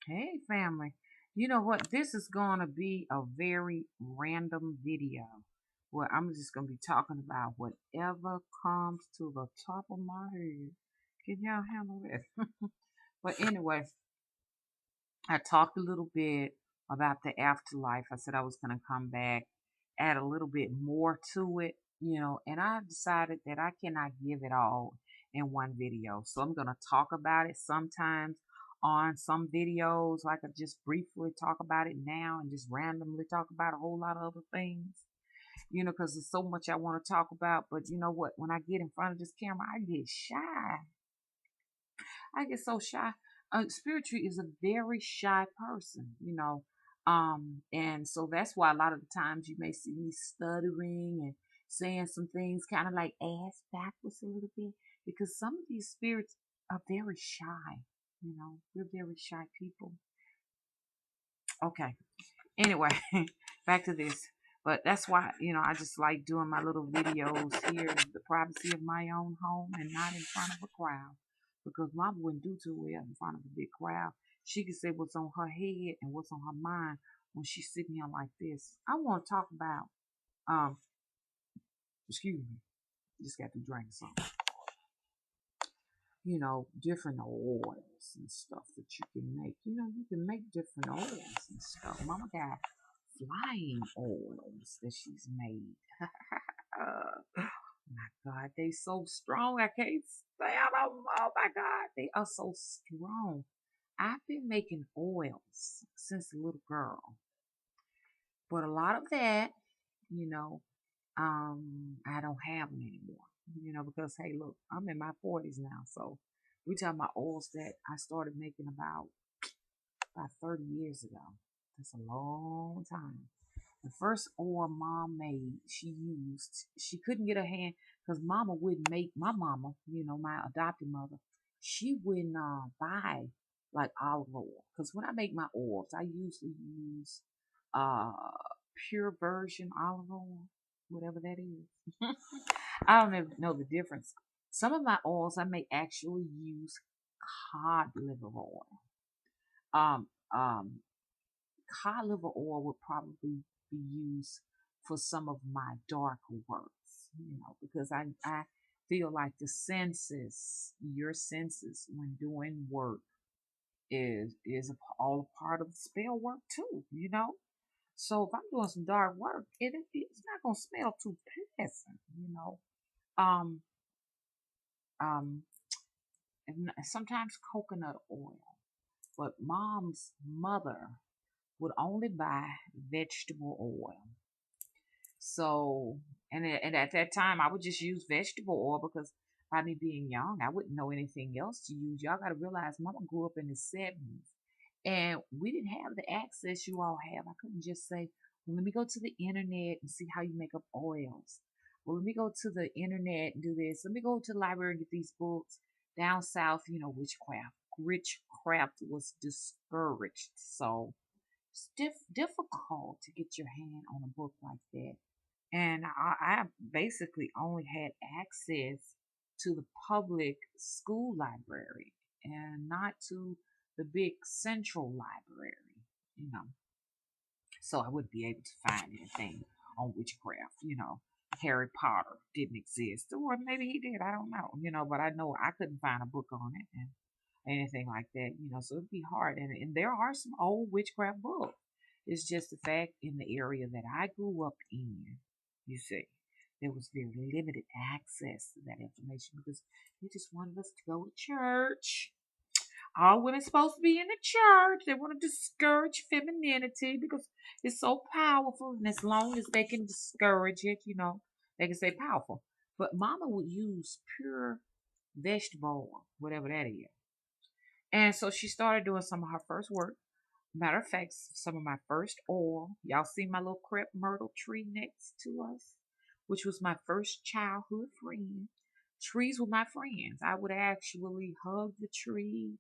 Hey, family. You know what? This is going to be a very random video where I'm just going to be talking about whatever comes to the top of my head. Can y'all handle it? But anyway, I talked a little bit about the afterlife. I said I was going to come back, add a little bit more to it, and I decided that I cannot give it all in one video. So I'm going to talk about it sometimes on some videos. I could just briefly talk about it now and just randomly talk about a whole lot of other things, because there's so much I want to talk about. But you know what? When I get in front of this camera, I get shy. I get so shy. Spiritually is a very shy person. And so that's why a lot of the times you may see me stuttering and saying some things kind of like ass backwards a little bit because some of these spirits are very shy. We're very shy people. Okay. Anyway, back to this. But that's why, I just like doing my little videos here in the privacy of my own home and not in front of a crowd. Because mama wouldn't do too well in front of a big crowd. She could say what's on her head and what's on her mind when she's sitting here like this. I want to talk about, um, excuse me, just got to drink something. Different oils and stuff that you can make. You can make different oils and stuff. Mama got flying oils that she's made. My God, they so strong. I can't stand them. Oh my God, they are so strong. I've been making oils since a little girl, but a lot of that, you know, I don't have them anymore. Because hey, look, I'm in my 40s now, so we talking about oils that I started making about 30 years ago. That's a long time. The first oil mom made, she couldn't get her hand because mama wouldn't make, my mama, my adopted mother, she wouldn't buy like olive oil. Because when I make my oils, I usually use uh, pure virgin olive oil, whatever that is. I don't even know the difference. Some of my oils I may actually use cod liver oil. Um, um, Cod liver oil would probably be used for some of my darker works, because I feel like your senses when doing work is all a part of the spell work too. So if I'm doing some dark work, it's not gonna smell too pleasant. Um, um, and sometimes coconut oil, but mom's mother would only buy vegetable oil. So, and at that time, I would just use vegetable oil because by me being young, I wouldn't know anything else to use. Y'all got to realize, Mama grew up in the 70s, and we didn't have the access you all have. I couldn't just say, well, let me go to the internet and see how you make up oils. Well, let me go to the internet and do this. Let me go to the library and get these books. Down south, witchcraft. Witchcraft was discouraged. So, it's difficult to get your hand on a book like that. And I basically only had access to the public school library and not to the big central library. So I wouldn't be able to find anything on witchcraft. Harry Potter didn't exist, or maybe he did, I don't know, but I know I couldn't find a book on it and anything like that. So it'd be hard. And there are some old witchcraft books. It's just the fact in the area that I grew up in, you see, there was very limited access to that information because they just wanted us to go to church. All women supposed to be in the church. They want to discourage femininity because it's so powerful. And as long as they can discourage it, they can say powerful. But mama would use pure vegetable oil, whatever that is. And so she started doing some of her first work. Matter of fact, some of my first oil. Y'all see my little crepe myrtle tree next to us, which was my first childhood friend. Trees were my friends. I would actually hug the tree.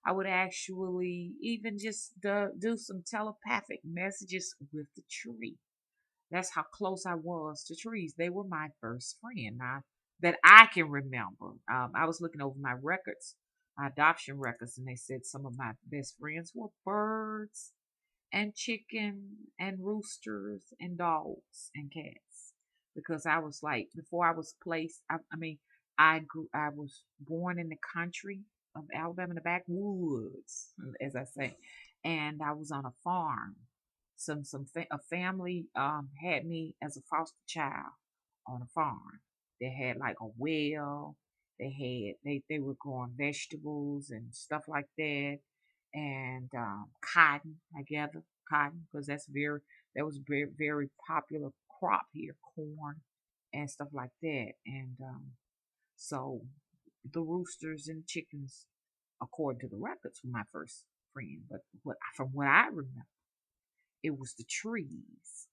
I would actually even just do some telepathic messages with the tree. That's how close I was to trees. They were my first friend now, that I can remember. I was looking over my records my adoption records, and they said some of my best friends were birds and chicken and roosters and dogs and cats, because I was like, before I was placed, I mean, I was born in the country of Alabama, in the backwoods, as I say, and I was on a farm. A family had me as a foster child on a farm. They had like a well. They were growing vegetables and stuff like that, and cotton. I gather cotton, because that was very popular crop here, corn and stuff like that. And so the roosters and chickens, according to the records, were my first friend. But from what I remember, it was the trees.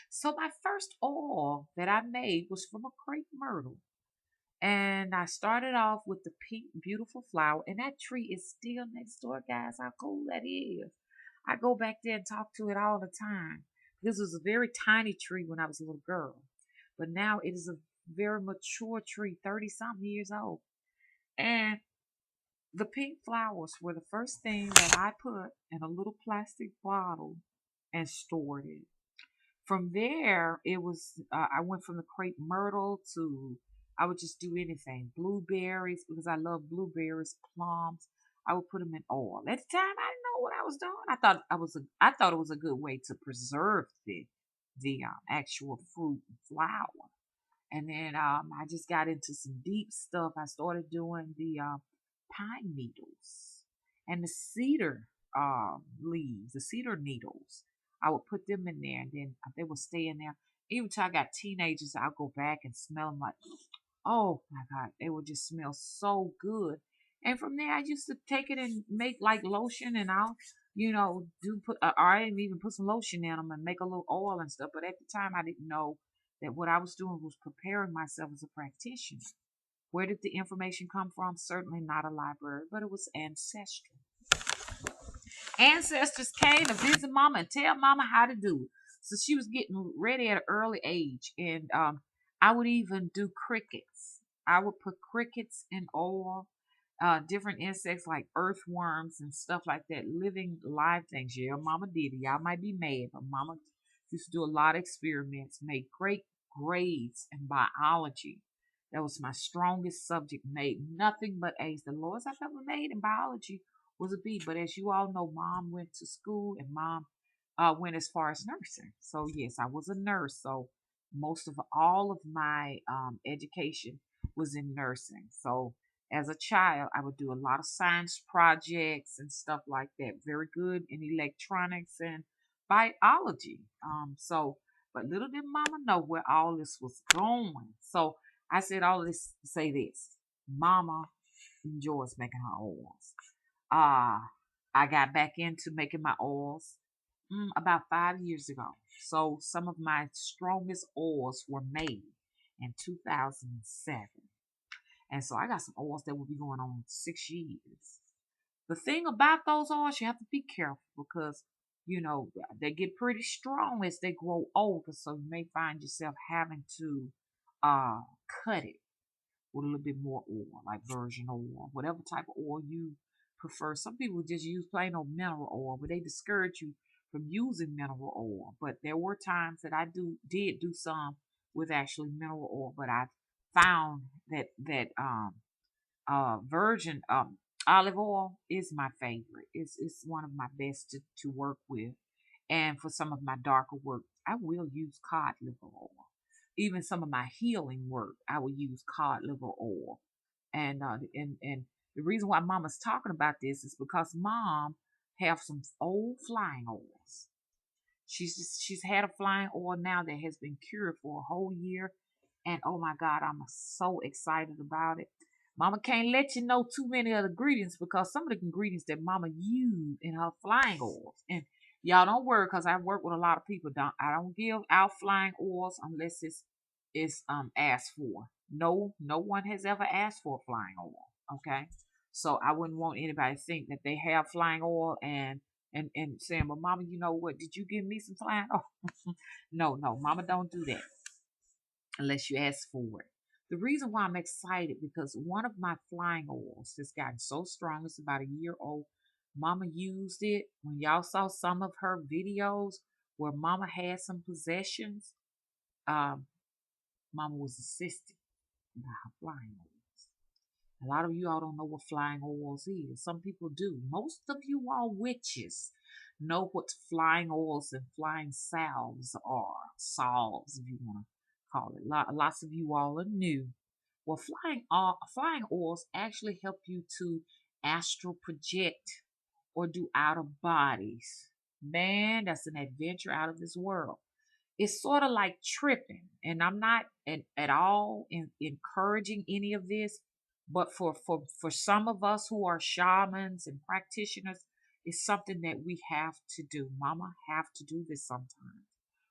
So my first oil that I made was from a crepe myrtle. And I started off with the pink, beautiful flower. And that tree is still next door, guys. How cool that is. I go back there and talk to it all the time. This was a very tiny tree when I was a little girl. But now it is a very mature tree, 30 something years old. And the pink flowers were the first thing that I put in a little plastic bottle and stored it. From there, it was I went from the crepe myrtle to, I would just do anything, blueberries, because I love blueberries, plums. I would put them in oil. At the time, I didn't know what I was doing. I thought it was a good way to preserve the actual fruit and flower. And then I just got into some deep stuff. I started doing the pine needles and the cedar leaves, the cedar needles. I would put them in there, and then they would stay in there. Even till I got teenagers, I'll go back and smell them like, oh my God, they would just smell so good. And from there, I used to take it and make like lotion, and I'll, do put, or I didn't even put some lotion in them and make a little oil and stuff. But at the time, I didn't know that what I was doing was preparing myself as a practitioner. Where did the information come from? Certainly not a library, but it was ancestral. Ancestors came to visit mama and tell mama how to do it. So she was getting ready at an early age. And I would even do crickets. I would put crickets in oil, different insects like earthworms and stuff like that, living live things. Yeah, mama did it. Y'all might be mad, but mama used to do a lot of experiments, made great grades in biology. That was my strongest subject, made nothing but A's. The lowest I've ever made in biology was a B. But as you all know, mom went to school and mom went as far as nursing. So yes, I was a nurse. So most of all of my education was in nursing. So as a child, I would do a lot of science projects and stuff like that. Very good in electronics and biology. But little did mama know where all this was going. So I said all of this to say this. Mama enjoys making her oils. Uh, I got back into making my oils about 5 years ago. So some of my strongest oils were made in 2007. And so I got some oils that will be going on 6 years. The thing about those oils, you have to be careful because, they get pretty strong as they grow older. So you may find yourself having to uh, cut it with a little bit more oil, like virgin oil, whatever type of oil you prefer. Some people just use plain old mineral oil, but they discourage you from using mineral oil. But there were times that I did do some with actually mineral oil, but I found that virgin olive oil is my favorite. It's one of my best to work with. And for some of my darker work, I will use cod liver oil. Even some of my healing work, I will use cod liver oil. And the reason why Mama's talking about this is because Mom have some old flying oils. She's had a flying oil now that has been cured for a whole year, and oh my God, I'm so excited about it. Mama can't let you know too many of the ingredients because some of the ingredients that Mama used in her flying oils, and y'all don't worry because I work with a lot of people. I don't give out flying oils unless it's asked for. No one has ever asked for a flying oil. Okay, so I wouldn't want anybody to think that they have flying oil and saying, "Well, Mama, you know what? Did you give me some flying?" Oh, no, Mama don't do that unless you ask for it. The reason why I'm excited because one of my flying oils has gotten so strong. It's about a year old. Mama used it. When y'all saw some of her videos where Mama had some possessions, um, Mama was assisted by her flying oils. A lot of you all don't know what flying oils is. Some people do. Most of you all witches know what flying oils and flying salves are. Salves, if you want to call it. Lots of you all are new. Well, flying oils actually help you to astral project or do out of bodies. Man, that's an adventure out of this world. It's sort of like tripping, and I'm not at all encouraging any of this, but for some of us who are shamans and practitioners, it's something that we have to do. Mama have to do this sometimes.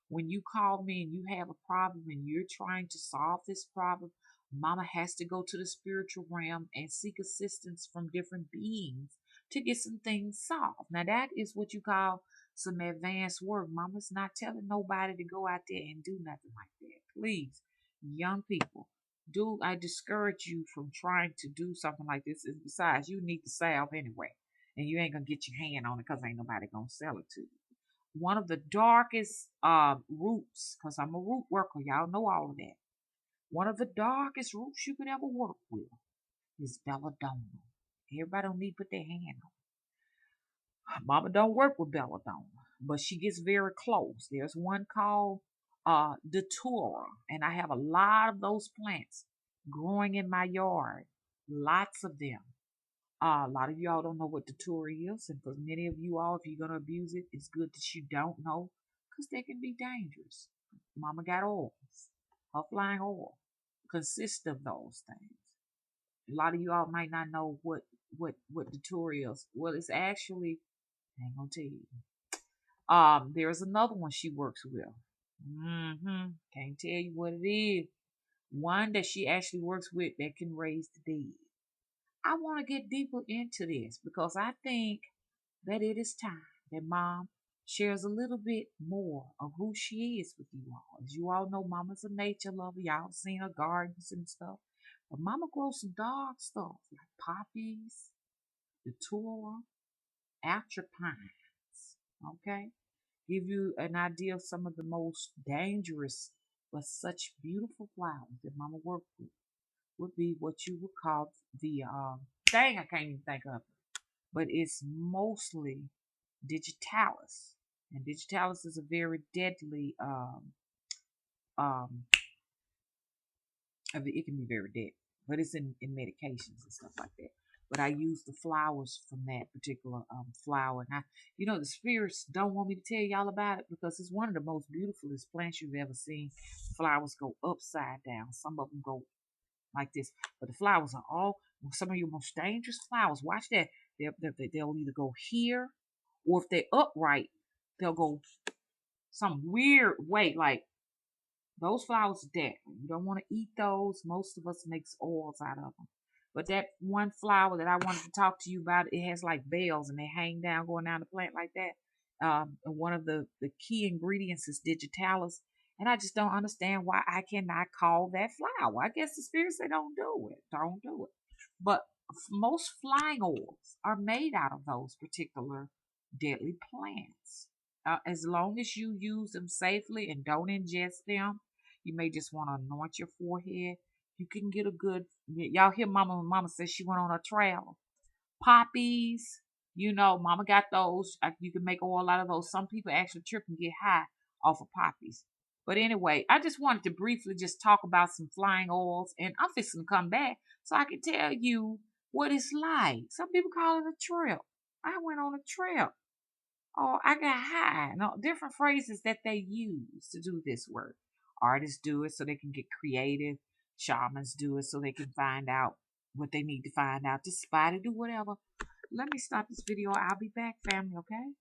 When you call me and you have a problem and you're trying to solve this problem, Mama has to go to the spiritual realm and seek assistance from different beings to get some things solved. Now that is what you call some advanced work. Mama's not telling nobody to go out there and do nothing like that. Please, young people, I discourage you from trying to do something like this. And besides, you need the salve anyway, and you ain't gonna get your hand on it because ain't nobody gonna sell it to you. One of the darkest roots, because I'm a root worker, y'all know all of that. One of the darkest roots you could ever work with is belladonna. Everybody don't need to put their hand on it. Mama don't work with belladonna, but she gets very close. There's one called datura, and I have a lot of those plants growing in my yard. Lots of them. A lot of y'all don't know what datura is, and for many of you all, if you're gonna abuse it, it's good that you don't know, because they can be dangerous. Mama got oils. Her flying oil consists of those things. A lot of you all might not know what datura is. Well, it's actually, I ain't gonna tell you. There's another one she works with. Can't tell you what it is. One that she actually works with that can raise the dead. I want to get deeper into this because I think that it is time that Mom shares a little bit more of who she is with you all. As you all know, Mama's a nature lover. Y'all seen her gardens and stuff. But Mama grows some dog stuff like poppies, datura, atropines. Okay? Give you an idea of some of the most dangerous but such beautiful flowers that Mama worked with would be what you would call the I can't even think of it, but it's mostly digitalis, and digitalis is a very deadly um it can be very deadly, but it's in medications and stuff like that. But I use the flowers from that particular flower, and the spirits don't want me to tell y'all about it because it's one of the most beautifulest plants you've ever seen. Flowers go upside down. Some of them go like this, but the flowers are all some of your most dangerous flowers. Watch that. They'll either go here, or if they're upright, they'll go some weird way. Like those flowers are dead. You don't want to eat those. Most of us makes oils out of them. But that one flower that I wanted to talk to you about, it has like bells and they hang down, going down the plant like that. And one of the key ingredients is digitalis. And I just don't understand why I cannot call that flower. I guess the spirits say don't do it. Don't do it. But most flying oils are made out of those particular deadly plants. As long as you use them safely and don't ingest them, you may just want to anoint your forehead. You can get a good, y'all hear Mama when Mama says she went on a travel. Poppies, Mama got those. You can make oil out of those. Some people actually trip and get high off of poppies. But anyway, I just wanted to briefly just talk about some flying oils, and I'm fixing to come back so I can tell you what it's like. Some people call it a trip. I went on a trip. Oh, I got high. No, different phrases that they use to do this work. Artists do it so they can get creative. Shamans do it so they can find out what they need to find out. The spider do whatever. Let me stop this video. I'll be back, family, okay?